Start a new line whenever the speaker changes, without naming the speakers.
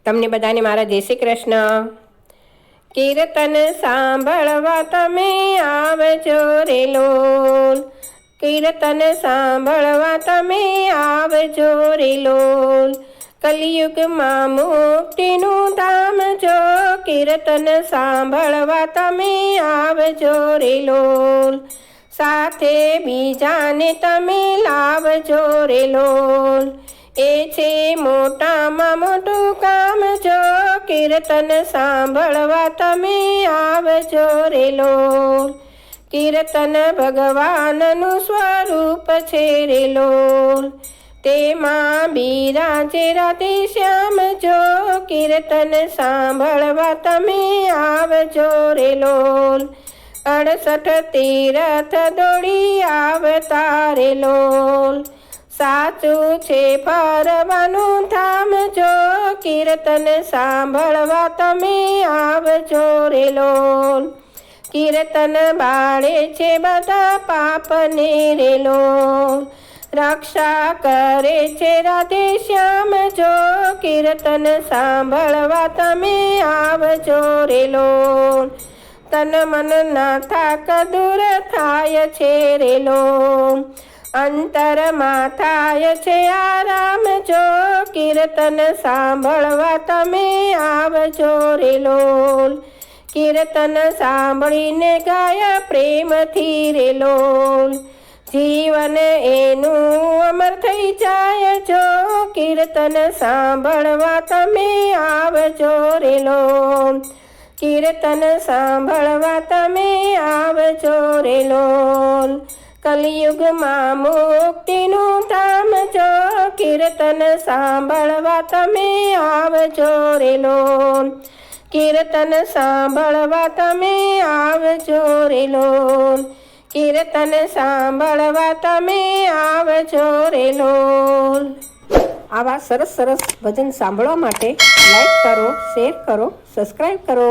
તમને બધાને મારા જય શ્રી કૃષ્ણ। કીર્તન સાંભળવા તમે આવજો રે લોલ, કીર્તન સાંભળવા તમે આવજો રે લોલ। કલિયુગમાં મુક્તિનું ધામ જો, કીર્તન સાંભળવા તમે આવજો રે લોલ। સાથે બીજાને તમે લાવજો રે લોલ, એ છે મોટામાં મોટું કામ જો, કીર્તન સાંભળવા તમે આવજો રે લોલ। કીર્તન ભગવાનનું સ્વરૂપ છે રે લોલ, તેમાં બિરાજે રાધે શ્યામ જો, કીર્તન સાંભળવા તમે આવજો રે લોલ। 68 તીરથ દોડી આવતા રે લોલ, સાચું છે ફરવાનું ધામ જો, કીર્તન સાંભળવા તમે આવજો રે લોલ। કીર્તન બાળે છે બધા પાપને રે લોલ, રક્ષા કરે છે રાધે શ્યામ જો, કીર્તન સાંભળવા તમે આવજો રે લોલ। તન મનના થાક દૂર થાય છે રે લોલ, અંતરમાં થાય છે આરામ જો, કીર્તન સાંભળવા તમે આવજો રે લોલ। કીર્તન સાંભળીને ગાય પ્રેમથી રે લોલ, જીવન એનું અમર થઈ જાય જો, કીર્તન સાંભળવા તમે આવજો રે લોલ। કીર્તન સાંભળવા તમે આવજો રે લોલ, કલિયુગમાં મુક્તિનું ધામ જો, કીર્તન સાંભળવા તમે આવજો રે લોલ। કીર્તન સાંભળવા તમે આવજો રે લોલ, કીર્તન સાંભળવા તમે આવજો રે લોલ। આવા સરસ સરસ ભજન સાંભળવા માટે લાઈક કરો, શેર કરો, સબસ્ક્રાઈબ કરો।